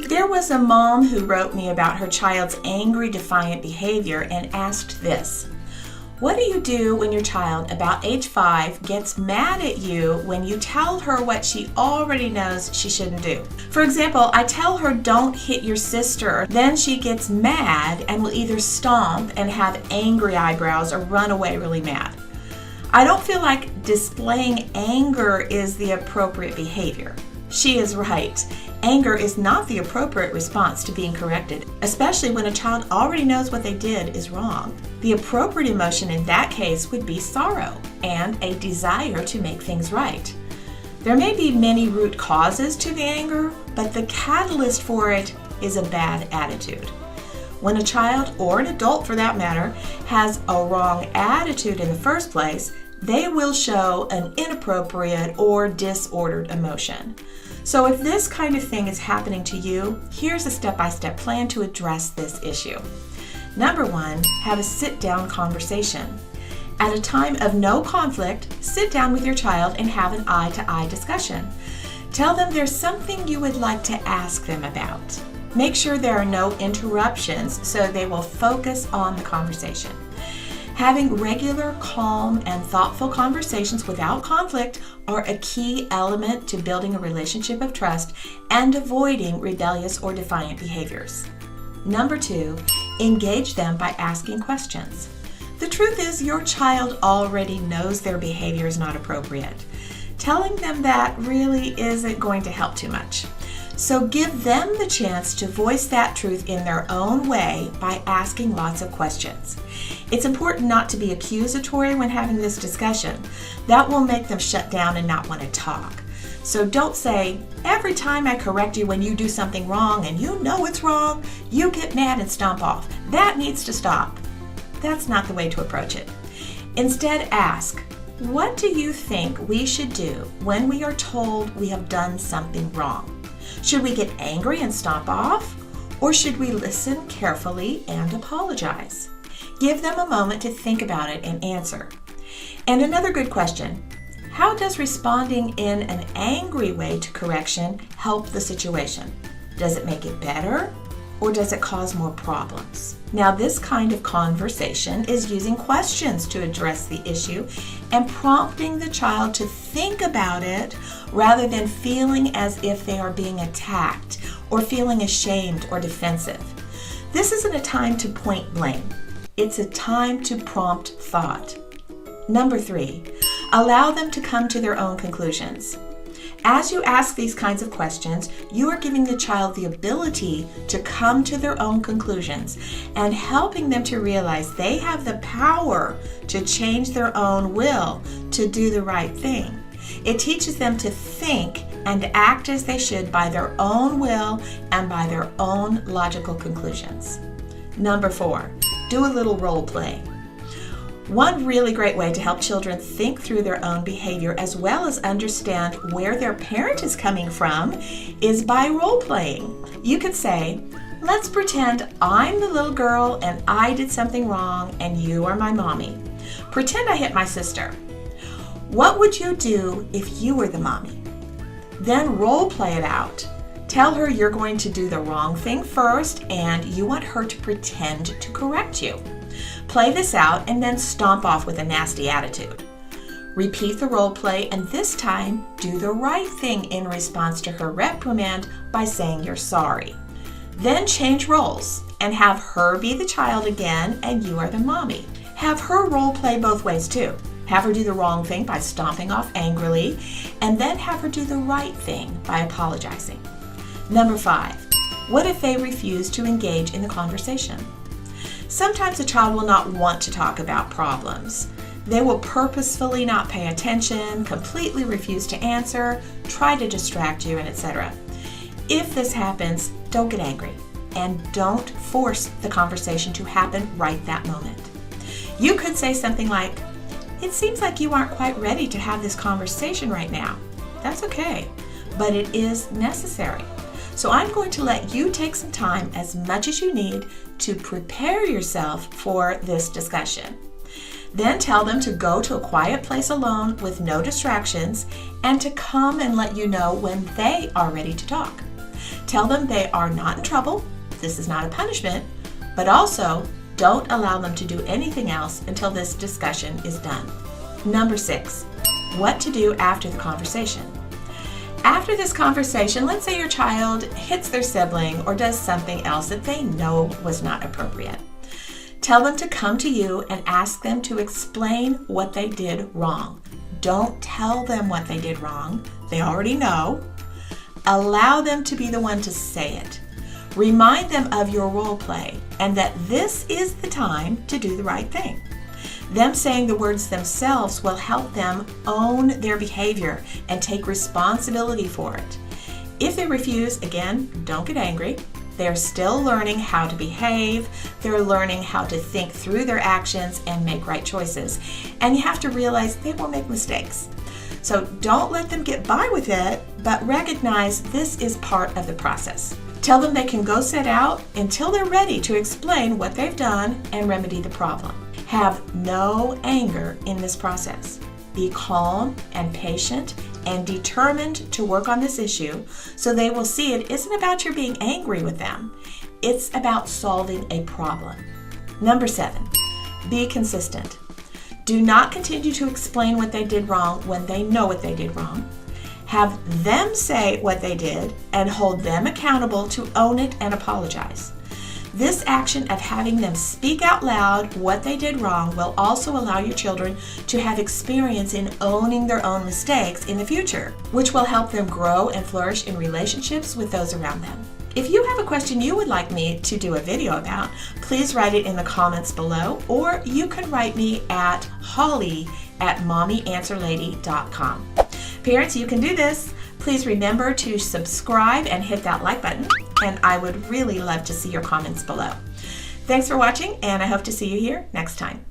There was a mom who wrote me about her child's angry, defiant behavior and asked this: what do you do when your child, about age 5, gets mad at you when you tell her what she already knows she shouldn't do? For example, I tell her don't hit your sister, then she gets mad and will either stomp and have angry eyebrows or run away really mad. I don't feel like displaying anger is the appropriate behavior. She is right. Anger is not the appropriate response to being corrected, especially when a child already knows what they did is wrong. The appropriate emotion in that case would be sorrow and a desire to make things right. There may be many root causes to the anger, but the catalyst for it is a bad attitude. When a child, or an adult for that matter, has a wrong attitude in the first place, they will show an inappropriate or disordered emotion. So if this kind of thing is happening to you, here's a step-by-step plan to address this issue. Number 1, have a sit-down conversation. At a time of no conflict, sit down with your child and have an eye-to-eye discussion. Tell them there's something you would like to ask them about. Make sure there are no interruptions so they will focus on the conversation. Having regular, calm, and thoughtful conversations without conflict are a key element to building a relationship of trust and avoiding rebellious or defiant behaviors. Number 2, engage them by asking questions. The truth is, your child already knows their behavior is not appropriate. Telling them that really isn't going to help too much. So give them the chance to voice that truth in their own way by asking lots of questions. It's important not to be accusatory when having this discussion. That will make them shut down and not want to talk. So don't say, every time I correct you when you do something wrong and you know it's wrong, you get mad and stomp off. That needs to stop. That's not the way to approach it. Instead, ask, what do you think we should do when we are told we have done something wrong? Should we get angry and stomp off? Or should we listen carefully and apologize? Give them a moment to think about it and answer. And another good question, how does responding in an angry way to correction help the situation? Does it make it better, or does it cause more problems? Now, this kind of conversation is using questions to address the issue and prompting the child to think about it rather than feeling as if they are being attacked or feeling ashamed or defensive. This isn't a time to point blame. It's a time to prompt thought. Number 3, allow them to come to their own conclusions. As you ask these kinds of questions, you are giving the child the ability to come to their own conclusions and helping them to realize they have the power to change their own will to do the right thing. It teaches them to think and act as they should by their own will and by their own logical conclusions. Number 4, do a little role play. One really great way to help children think through their own behavior as well as understand where their parent is coming from is by role playing. You could say, let's pretend I'm the little girl and I did something wrong and you are my mommy. Pretend I hit my sister. What would you do if you were the mommy? Then role play it out. Tell her you're going to do the wrong thing first and you want her to pretend to correct you. Play this out and then stomp off with a nasty attitude. Repeat the role play and this time do the right thing in response to her reprimand by saying you're sorry. Then change roles and have her be the child again and you are the mommy. Have her role play both ways too. Have her do the wrong thing by stomping off angrily and then have her do the right thing by apologizing. Number 5, what if they refuse to engage in the conversation? Sometimes a child will not want to talk about problems. They will purposefully not pay attention, completely refuse to answer, try to distract you, and etc. If this happens, don't get angry and don't force the conversation to happen right that moment. You could say something like, it seems like you aren't quite ready to have this conversation right now. That's okay, but it is necessary. So I'm going to let you take some time, as much as you need, to prepare yourself for this discussion. Then tell them to go to a quiet place alone with no distractions and to come and let you know when they are ready to talk. Tell them they are not in trouble, this is not a punishment, but also don't allow them to do anything else until this discussion is done. Number 6, what to do after the conversation. After this conversation, let's say your child hits their sibling or does something else that they know was not appropriate. Tell them to come to you and ask them to explain what they did wrong. Don't tell them what they did wrong. They already know. Allow them to be the one to say it. Remind them of your role play and that this is the time to do the right thing. Them saying the words themselves will help them own their behavior and take responsibility for it. If they refuse, again, don't get angry. They're still learning how to behave. They're learning how to think through their actions and make right choices. And you have to realize they will make mistakes. So don't let them get by with it, but recognize this is part of the process. Tell them they can go sit out until they're ready to explain what they've done and remedy the problem. Have no anger in this process. Be calm and patient and determined to work on this issue so they will see it isn't about your being angry with them. It's about solving a problem. Number 7, be consistent. Do not continue to explain what they did wrong when they know what they did wrong. Have them say what they did and hold them accountable to own it and apologize. This action of having them speak out loud what they did wrong will also allow your children to have experience in owning their own mistakes in the future, which will help them grow and flourish in relationships with those around them. If you have a question you would like me to do a video about, please write it in the comments below, or you can write me at holly@mommyanswerlady.com. Parents, you can do this. Please remember to subscribe and hit that like button, and I would really love to see your comments below. Thanks for watching, and I hope to see you here next time.